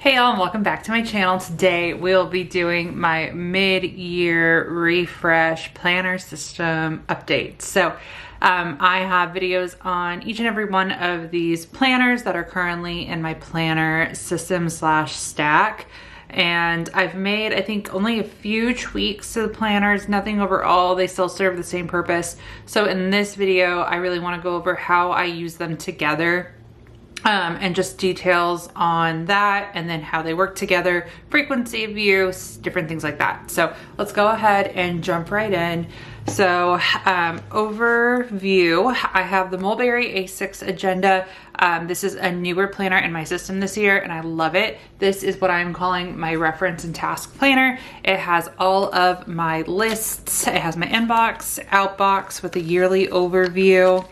Hey y'all, and welcome back to my channel. Today we'll be doing my mid-year refresh planner system update. So I have videos on each and every one of these planners that are currently in my planner system slash stack. And I've made, I think, only a few tweaks to the planners, nothing overall. They still serve the same purpose. So in this video, I really want to go over how I use them together. And just details on that, and then how they work together, frequency of use, different things like that. So let's go ahead and jump right in. So overview, I have the Mulberry A6 Agenda. This is a newer planner in my system this year, and I love it. This is what I'm calling my reference and task planner. It has all of my lists. It has my inbox, outbox with a yearly overview,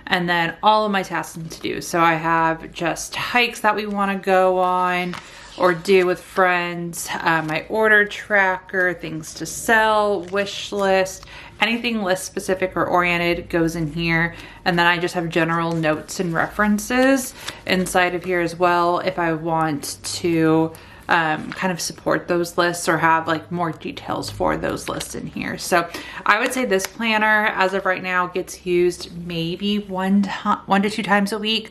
and then all of my tasks and to-dos. So I have just hikes that we want to go on or do with friends, my order tracker, things to sell, wish list, anything list specific or oriented goes in here. And then I just have general notes and references inside of here as well if I want to kind of support those lists or have like more details for those lists in here. So I would say this planner as of right now gets used maybe one to two times a week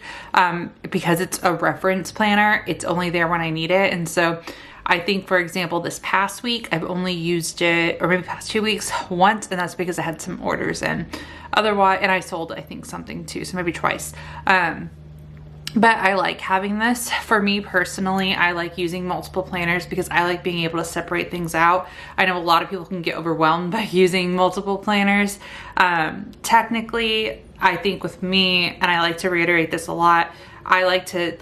because it's a reference planner. It's only there when I need it. And so I think, for example, this past week, I've only used it, or maybe past 2 weeks, once, and that's because I had some orders in. Otherwise, and I sold, I think, something too, so maybe twice. But I like having this. For me personally, I like using multiple planners because I like being able to separate things out. I know a lot of people can get overwhelmed by using multiple planners. Technically, I think with me, and I like to reiterate this a lot, I like to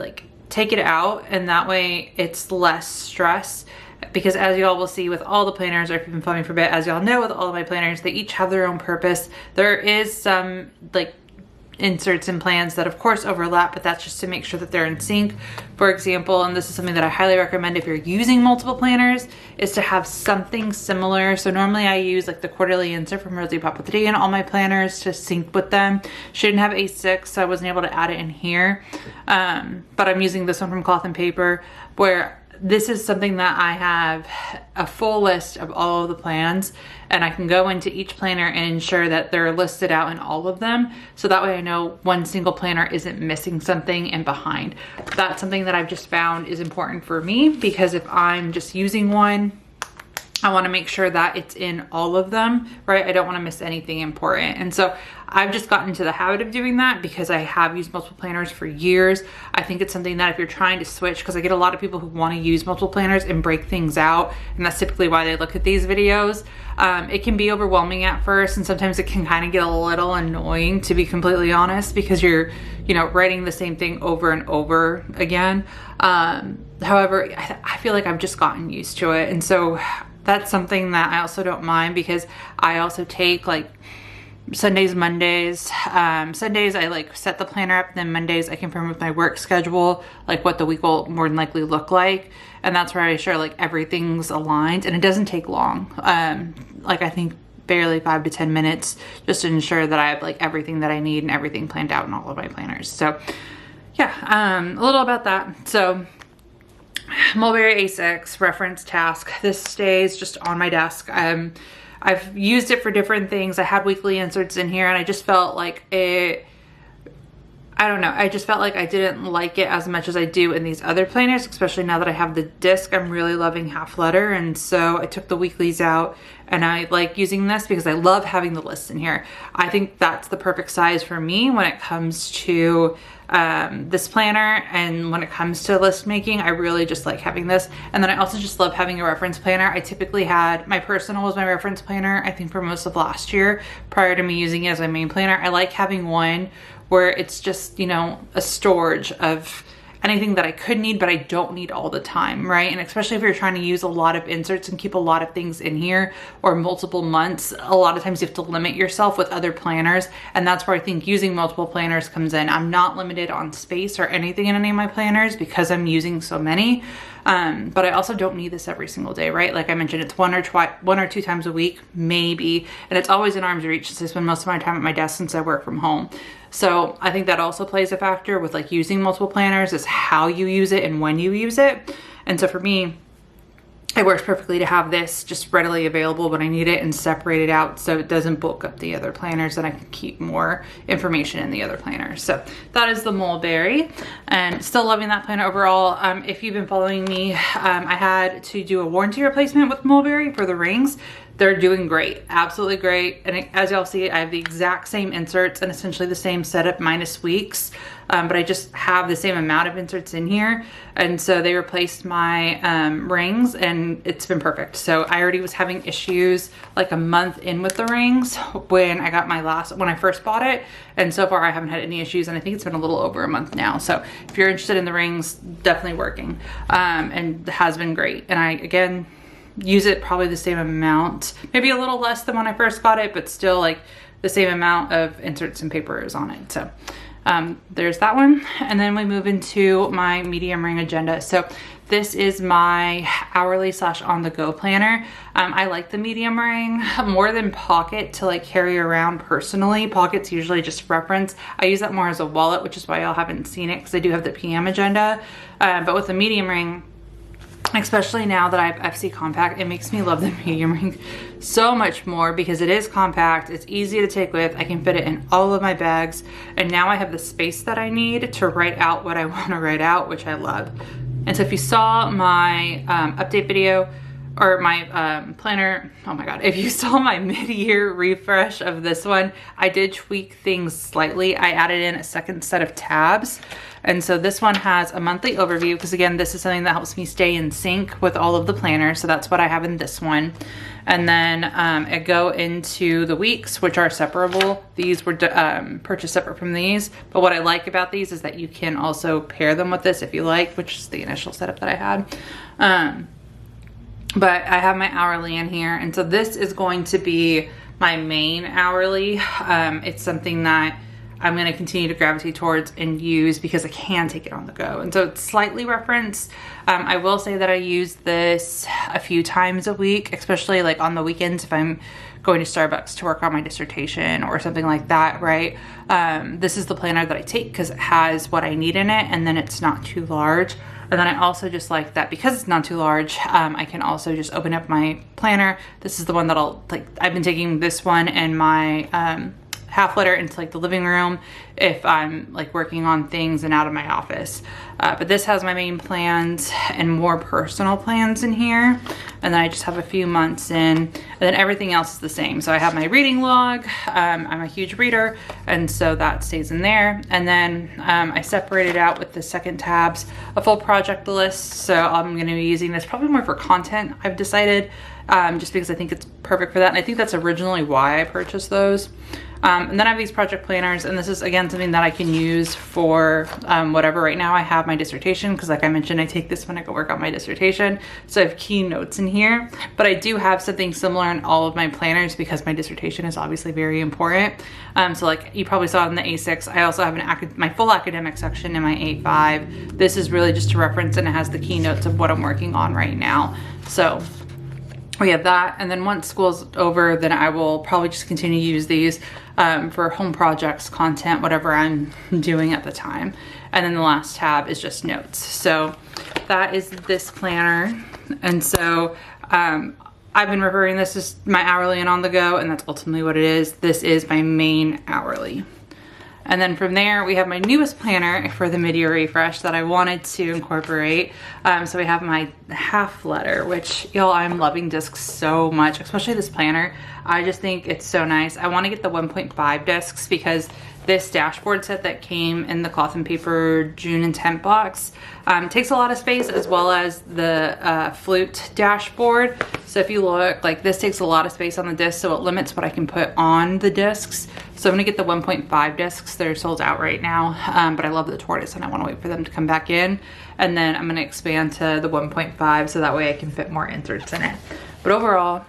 take it out, and that way it's less stress. Because as y'all will see with all the planners, or if you've been following for a bit, as y'all know with all of my planners, they each have their own purpose. There is some inserts and plans that of course overlap, but that's just to make sure that they're in sync. For example, and this is something that I highly recommend if you're using multiple planners, is to have something similar. So normally I use like the quarterly insert from ROSIE PAPETERIE in all my planners to sync with them. She didn't have A6, so I wasn't able to add it in here. But I'm using this one from Cloth and Paper, where this is something that I have a full list of all of the plans, and I can go into each planner and ensure that they're listed out in all of them. So that way I know one single planner isn't missing something and behind. That's something that I've just found is important for me, because if I'm just using one, I want to make sure that it's in all of them, right? I don't want to miss anything important. And so I've just gotten into the habit of doing that because I have used multiple planners for years. I think it's something that if you're trying to switch, because I get a lot of people who want to use multiple planners and break things out, and that's typically why they look at these videos. It can be overwhelming at first, and sometimes it can kind of get a little annoying, to be completely honest, because you're, writing the same thing over and over again. However, I feel like I've just gotten used to it. And so that's something that I also don't mind, because I also take Sundays, Mondays. Sundays I set the planner up, and then Mondays I confirm with my work schedule what the week will more than likely look like, and that's where I ensure everything's aligned, and it doesn't take long. I think barely 5 to 10 minutes, just to ensure that I have everything that I need and everything planned out in all of my planners. So yeah, a little about that. So Mulberry A6 reference task. This stays just on my desk. I've used it for different things. I had weekly inserts in here, and I just felt like it, I don't know, I just felt like I didn't like it as much as I do in these other planners, especially now that I have the disc. I'm really loving half letter, and so I took the weeklies out, and I like using this because I love having the lists in here. I think that's the perfect size for me when it comes to this planner, and when it comes to list making, I really just like having this. And then I also just love having a reference planner. I typically had my personal was my reference planner, I think, for most of last year prior to me using it as my main planner. I like having one where it's just, a storage of anything that I could need, but I don't need all the time, right? And especially if you're trying to use a lot of inserts and keep a lot of things in here, or multiple months, a lot of times you have to limit yourself with other planners. And that's where I think using multiple planners comes in. I'm not limited on space or anything in any of my planners because I'm using so many. But I also don't need this every single day, right? Like I mentioned, it's one or two times a week, maybe. And it's always in arm's reach since I spend most of my time at my desk since I work from home. So I think that also plays a factor with like using multiple planners, is how you use it and when you use it. And so for me, it works perfectly to have this just readily available when I need it and separate it out so it doesn't bulk up the other planners, and I can keep more information in the other planners. So that is the Mulberry, and still loving that planner overall. If you've been following me, I had to do a warranty replacement with Mulberry for the rings. They're doing great, absolutely great. And as y'all see, I have the exact same inserts and essentially the same setup minus tweaks, but I just have the same amount of inserts in here. And so they replaced my rings, and it's been perfect. So I already was having issues like a month in with the rings when I got when I first bought it. And so far I haven't had any issues, and I think it's been a little over a month now. So if you're interested in the rings, definitely working, and has been great. And I, again, use it probably the same amount, maybe a little less than when I first got it, but still like the same amount of inserts and paper is on it. So there's that one. And then we move into my medium ring agenda. So this is my hourly / on the go planner. I like the medium ring more than pocket to like carry around personally. Pocket's usually just reference. I use that more as a wallet, which is why y'all haven't seen it, because I do have the PM agenda. But with the medium ring, especially now that I have FC compact, it makes me love the medium ring so much more because it is compact, it's easy to take with, I can fit it in all of my bags, and now I have the space that I need to write out what I want to write out, which I love. And so if you saw my update video, or my planner, oh my god, if you saw my mid-year refresh of this one, I did tweak things slightly. I added in a second set of tabs. And so this one has a monthly overview, because again, this is something that helps me stay in sync with all of the planners. So that's what I have in this one. And then I go into the weeks, which are separable. These were purchased separate from these. But what I like about these is that you can also pair them with this if you like, which is the initial setup that I had. But I have my hourly in here. And so this is going to be my main hourly. It's something that I'm going to continue to gravitate towards and use because I can take it on the go. And so it's slightly referenced. I will say that I use this a few times a week, especially like on the weekends if I'm going to Starbucks to work on my dissertation or something like that, right? This is the planner that I take because it has what I need in it, and then it's not too large. And then I also just like that because it's not too large, I can also just open up my planner. This is the one that I've been taking this one and my half letter into like the living room if I'm like working on things and out of my office. But this has my main plans and more personal plans in here. And then I just have a few months in, and then everything else is the same. So I have my reading log. I'm a huge reader, and so that stays in there. And then I separated out with the second tabs a full project list. So I'm gonna be using this probably more for content, I've decided, just because I think it's perfect for that. And I think that's originally why I purchased those. And then I have these project planners, and this is again something that I can use for whatever. Right now I have my dissertation because, like I mentioned, I take this when I go work on my dissertation. So I have key notes in here, but I do have something similar in all of my planners because my dissertation is obviously very important. So like you probably saw in the A6, I also have my full academic section in my A5. This is really just a reference, and it has the key notes of what I'm working on right now. So we have that, and then once school's over, then I will probably just continue to use these for home projects, content, whatever I'm doing at the time. And then the last tab is just notes. So that is this planner. And so I've been referring this as my hourly and on the go, and that's ultimately what it is. This is my main hourly. And then from there, we have my newest planner for the mid-year refresh that I wanted to incorporate. So we have my half letter, which y'all, I'm loving discs so much, especially this planner. I just think it's so nice. I want to get the 1.5 discs because this dashboard set that came in the cloth and paper June intent box takes a lot of space, as well as the flute dashboard. So if you look, like this takes a lot of space on the disc, so it limits what I can put on the discs. So I'm gonna get the 1.5 discs. They're sold out right now, but I love the tortoise and I wanna wait for them to come back in. And then I'm gonna expand to the 1.5 so that way I can fit more inserts in it. But overall,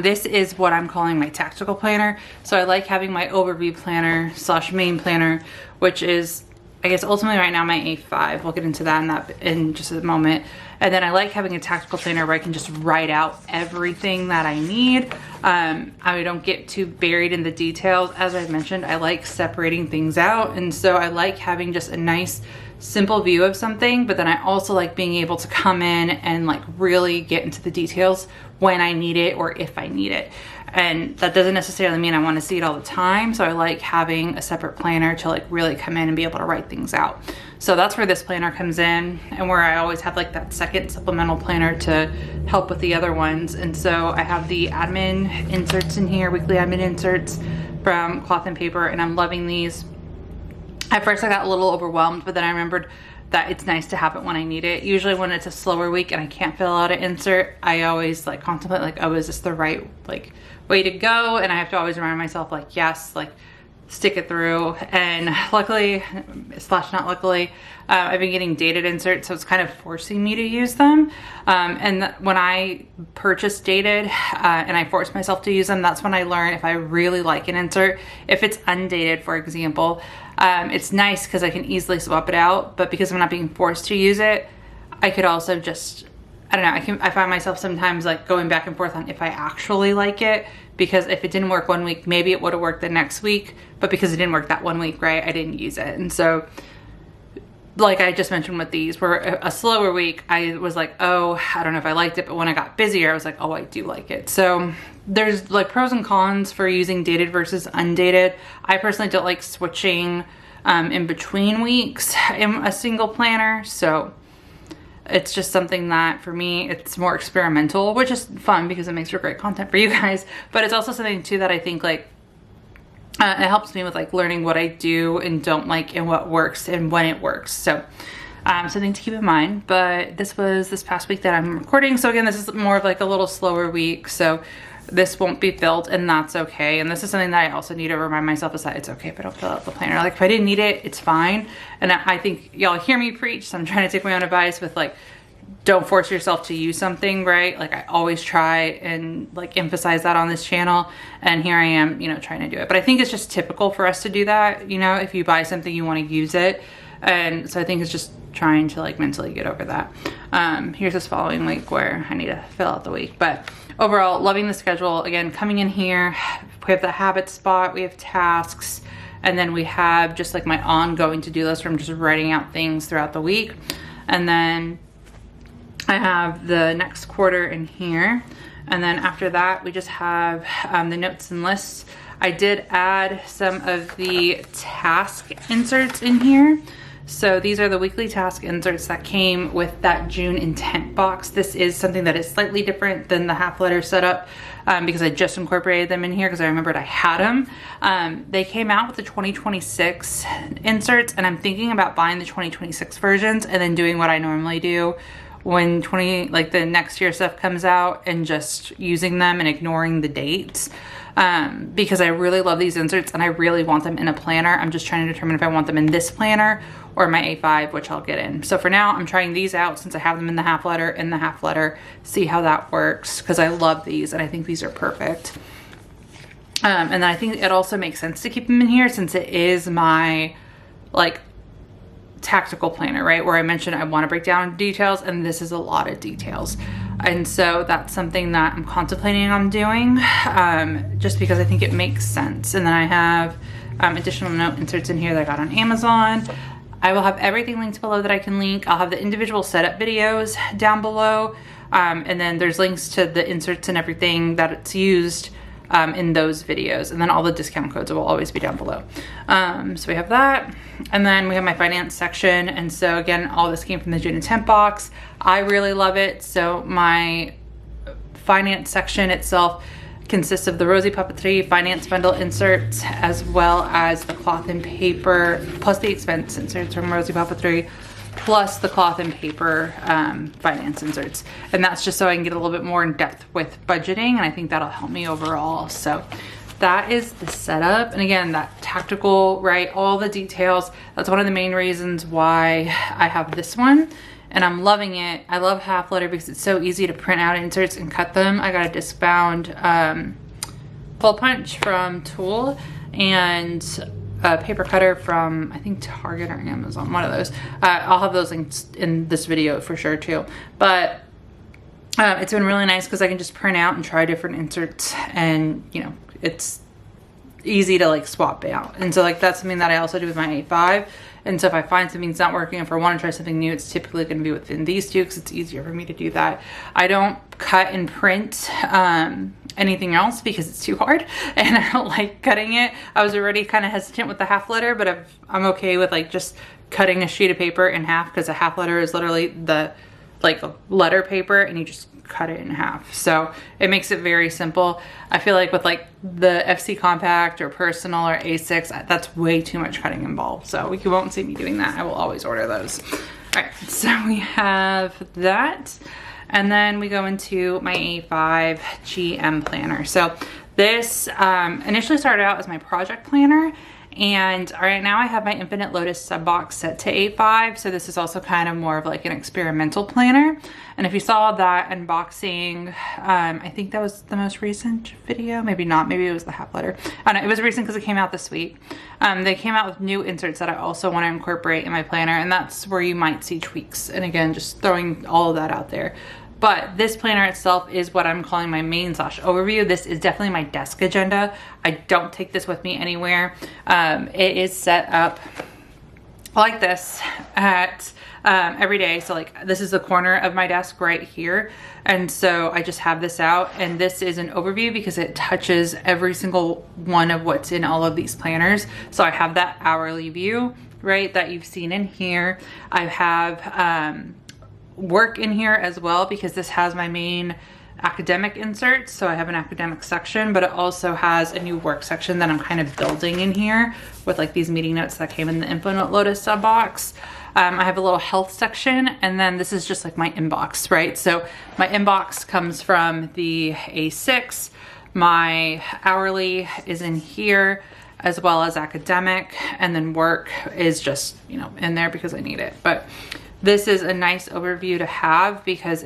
this is what I'm calling my tactical planner. So I like having my overview planner / main planner, which is, I guess, ultimately right now my A5. We'll get into that in just a moment. And then I like having a tactical planner where I can just write out everything that I need. I don't get too buried in the details. As I mentioned, I like separating things out. And so I like having just a nice simple view of something, but then I also like being able to come in and like really get into the details when I need it or if I need it. And that doesn't necessarily mean I want to see it all the time. So I like having a separate planner to like really come in and be able to write things out. So that's where this planner comes in, and where I always have like that second supplemental planner to help with the other ones. And so I have the admin inserts in here, weekly admin inserts from Cloth and Paper, and I'm loving these. At first I got a little overwhelmed, but then I remembered that it's nice to have it when I need it. Usually when it's a slower week and I can't fill out an insert, I always like contemplate like, oh, is this the right like way to go? And I have to always remind myself like, yes, like stick it through. And luckily slash not luckily, I've been getting dated inserts, so it's kind of forcing me to use them. And when I purchase dated and I force myself to use them, that's when I learn if I really like an insert. If it's undated, for example, it's nice because I can easily swap it out, but because I'm not being forced to use it, I could also just, I don't know, I find myself sometimes like going back and forth on if I actually like it, because if it didn't work one week, maybe it would have worked the next week, but because it didn't work that one week, right, I didn't use it. And so like I just mentioned with these, were a slower week, I was like, oh, I don't know if I liked it, but when I got busier, I was like, oh, I do like it. So there's like pros and cons for using dated versus undated. I personally don't like switching in between weeks in a single planner. So it's just something that for me, it's more experimental, which is fun because it makes for great content for you guys. But it's also something too that I think like, it helps me with like learning what I do and don't like and what works and when it works. So something to keep in mind. But this was this past week that I'm recording. So again, this is more of like a little slower week. So this won't be filled, and that's okay. And this is something that I also need to remind myself is that it's okay if I don't fill out the planner. Like if I didn't need it, it's fine. And I think y'all hear me preach, so I'm trying to take my own advice with like, don't force yourself to use something, right? Like I always try and like emphasize that on this channel, and here I am, you know, trying to do it. But I think it's just typical for us to do that, you know, if you buy something, you want to use it. And so I think it's just trying to like mentally get over that. Here's this following week where I need to fill out the week. But overall, loving the schedule. Again, coming in here, we have the habit spot, we have tasks, and then we have just like my ongoing to-do list from just writing out things throughout the week. And then I have the next quarter in here. And then after that, we just have the notes and lists. I did add some of the task inserts in here. So these are the weekly task inserts that came with that June intent box. This is something that is slightly different than the half letter setup because I just incorporated them in here because I remembered I had them. They came out with the 2026 inserts, and I'm thinking about buying the 2026 versions and then doing what I normally do when the next year stuff comes out, and just using them and ignoring the dates. Because I really love these inserts and I really want them in a planner. I'm just trying to determine if I want them in this planner or my A5, which I'll get in. So for now, I'm trying these out since I have them in the half letter, see how that works, because I love these and I think these are perfect. And then I think it also makes sense to keep them in here since it is my like tactical planner, right? Where I mentioned I want to break down details, and this is a lot of details. And so that's something that I'm contemplating on doing, just because I think it makes sense. And then I have additional note inserts in here that I got on Amazon. I will have everything linked below that I can link. I'll have the individual setup videos down below. And then there's links to the inserts and everything that it's used in those videos. And then all the discount codes will always be down below. So we have that. And then we have my finance section. And so again, all this came from the June intent box. I really love it. So my finance section itself consists of the ROSIE Papeterie finance bundle inserts, as well as the cloth and paper, plus the expense inserts from ROSIE Papeterie, plus the cloth and paper finance inserts. And that's just so I can get a little bit more in depth with budgeting, and I think that'll help me overall. So that is the setup. And again, that tactical, right, all the details, that's one of the main reasons why I have this one. And I'm loving it. I love half letter because it's so easy to print out inserts and cut them. I got a disc bound pull punch from Tool and a paper cutter from, I think, Target or Amazon, one of those. I'll have those links in this video for sure too. But it's been really nice because I can just print out and try different inserts, and you know, it's easy to like swap out. And so like that's something that I also do with my A5, And so if I find something's not working, if I want to try something new, it's typically going to be within these two because it's easier for me to do that. I don't cut and print anything else because it's too hard and I don't like cutting it. I was already kind of hesitant with the half letter, but I'm okay with like just cutting a sheet of paper in half, because a half letter is literally the like letter paper and you just cut it in half. So it makes it very simple. I feel like with like the FC Compact or Personal or A6, that's way too much cutting involved. So you won't see me doing that. I will always order those. All right, so we have that. And then we go into my A5 GM planner. So this initially started out as my project planner. And right now I have my Infinite Lotus sub box set to A5. So this is also kind of more of like an experimental planner. And if you saw that unboxing, I think that was the most recent video. Maybe not, maybe it was the half letter. I don't know, it was recent because it came out this week. They came out with new inserts that I also want to incorporate in my planner. And that's where you might see tweaks. And again, just throwing all of that out there. But this planner itself is what I'm calling my main / overview. This is definitely my desk agenda. I don't take this with me anywhere. It is set up like this at every day. So like this is the corner of my desk right here. And so I just have this out, and this is an overview because it touches every single one of what's in all of these planners. So I have that hourly view, right, that you've seen in here. I have work in here as well because this has my main academic inserts. So I have an academic section, but it also has a new work section that I'm kind of building in here with like these meeting notes that came in the Infinite Lotus sub box. I have a little health section, and then this is just like my inbox, right? So my inbox comes from the A6. My hourly is in here, as well as academic, and then work is just, you know, in there because I need it. But this is a nice overview to have because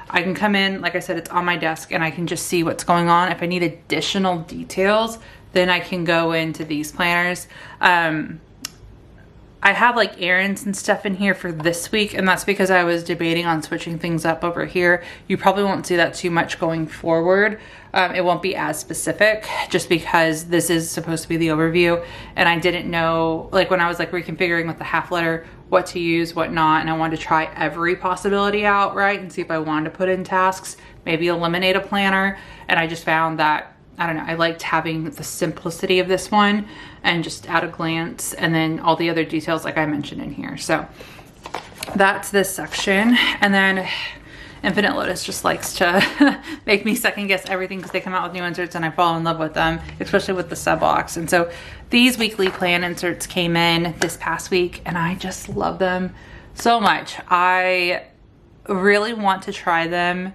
I can come in, like I said, it's on my desk and I can just see what's going on. If I need additional details, then I can go into these planners. I have like errands and stuff in here for this week, and that's because I was debating on switching things up over here. You probably won't see that too much going forward. It won't be as specific just because this is supposed to be the overview, and I didn't know, like when I was like reconfiguring with the half letter, what to use, what not, and I wanted to try every possibility out, right, and see if I wanted to put in tasks, maybe eliminate a planner. And I just found that, I don't know, I liked having the simplicity of this one and just at a glance, and then all the other details like I mentioned in here. So that's this section. And then Infinite Lotus just likes to make me second guess everything because they come out with new inserts and I fall in love with them, especially with the sub box. And so these weekly plan inserts came in this past week and I just love them so much. I really want to try them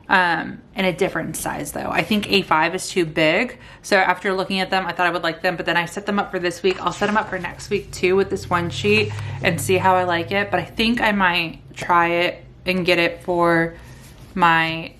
in a different size though. I think A5 is too big. So after looking at them, I thought I would like them, but then I set them up for this week. I'll set them up for next week too with this one sheet and see how I like it. But I think I might try it and get it for my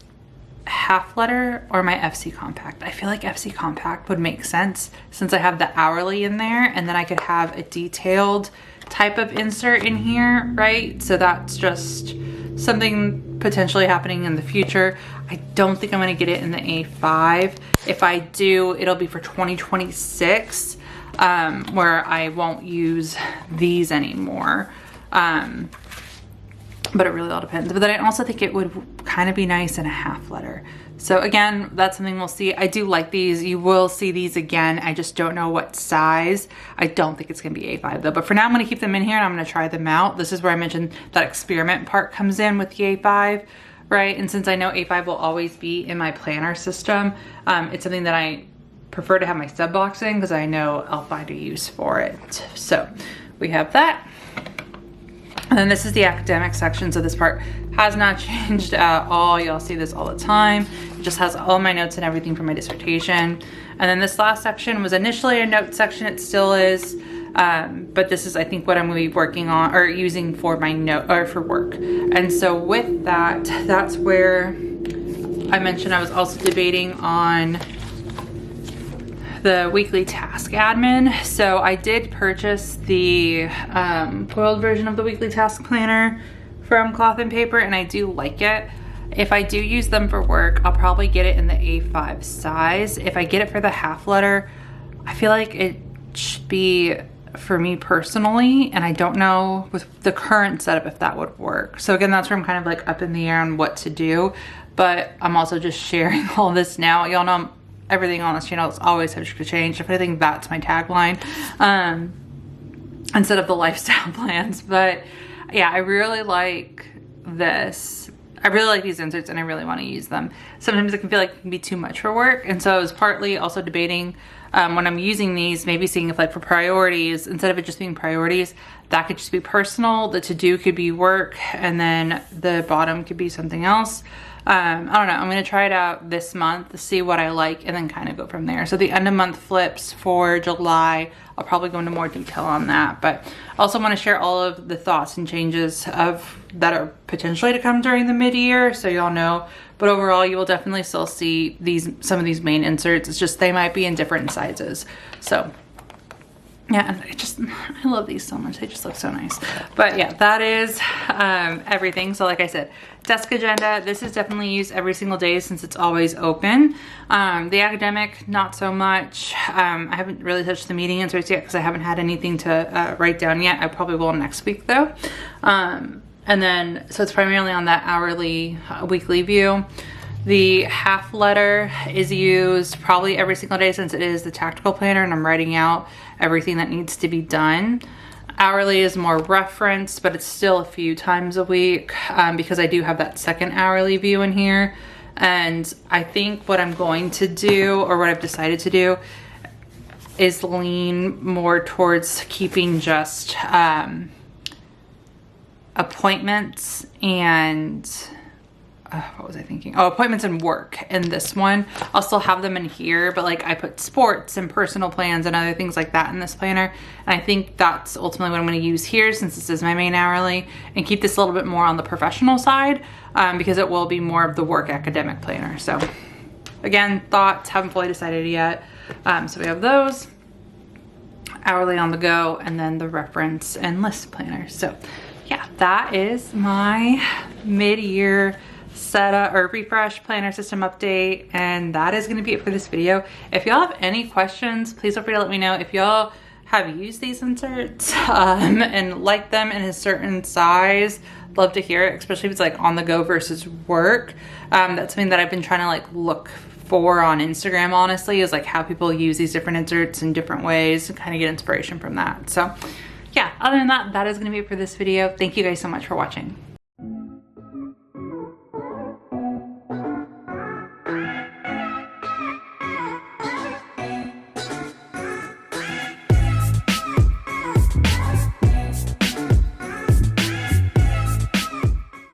half letter or my FC Compact. I feel like FC Compact would make sense since I have the hourly in there, and then I could have a detailed type of insert in here, right? So that's just something potentially happening in the future. I don't think I'm gonna get it in the A5. If I do, it'll be for 2026, where I won't use these anymore. But it really all depends. But then I also think it would kind of be nice in a half letter. So again, that's something we'll see. I do like these. You will see these again. I just don't know what size. I don't think it's gonna be A5 though. But for now, I'm gonna keep them in here and I'm gonna try them out. This is where I mentioned that experiment part comes in with the A5, right? And since I know A5 will always be in my planner system, it's something that I prefer to have my sub box in because I know I'll find a use for it. So we have that. And then this is the academic section. So this part has not changed at all. Y'all see this all the time. It just has all my notes and everything for my dissertation. And then this last section was initially a note section. It still is. But this is, I think, what I'm gonna be working on or using for my note or for work. And so with that, that's where I mentioned I was also debating on the weekly task admin. So I did purchase the foiled version of the weekly task planner from Cloth and Paper, and I do like it. If I do use them for work, I'll probably get it in the A5 size. If I get it for the half letter, I feel like it should be for me personally, and I don't know with the current setup if that would work. So again, that's where I'm kind of like up in the air on what to do, but I'm also just sharing all this now. Y'all know everything on this channel is always subject to change. If anything, that's my tagline instead of the lifestyle plans. But yeah, I really like this. I really like these inserts and I really want to use them. Sometimes it can feel like it can be too much for work, and so I was partly also debating when I'm using these, maybe seeing if like for priorities, instead of it just being priorities, that could just be personal, the to-do could be work, and then the bottom could be something else. I don't know, I'm gonna try it out this month, see what I like, and then kind of go from there. So the end of month flips for July, I'll probably go into more detail on that, but I also want to share all of the thoughts and changes of that are potentially to come during the mid-year, so y'all know. But overall, you will definitely still see some of these main inserts. It's just they might be in different sizes. So yeah, and I love these so much. They just look so nice. But yeah, that is everything. So like I said, desk agenda, this is definitely used every single day since it's always open. The academic, not so much. I haven't really touched the meeting inserts yet because I haven't had anything to write down yet. I probably will next week though. And then, so it's primarily on that hourly, weekly view. The half letter is used probably every single day since it is the tactical planner and I'm writing out everything that needs to be done. Hourly is more referenced, but it's still a few times a week because I do have that second hourly view in here. And I think what I'm going to do, or what I've decided to do, is lean more towards keeping just appointments and what was I thinking? Oh, appointments and work in this one. I'll still have them in here, but like I put sports and personal plans and other things like that in this planner. And I think that's ultimately what I'm going to use here since this is my main hourly, and keep this a little bit more on the professional side because it will be more of the work academic planner. So again, thoughts, haven't fully decided yet. So we have those, hourly on the go, and then the reference and list planner. So yeah, that is my mid-year setup or refresh planner system update, and that is going to be it for this video. If y'all have any questions, please feel free to let me know. If y'all have used these inserts and like them in a certain size, love to hear it, especially if it's like on the go versus work. That's something that I've been trying to like look for on Instagram, honestly, is like how people use these different inserts in different ways and kind of get inspiration from that. So yeah, other than that, that is going to be it for this video. Thank you guys so much for watching.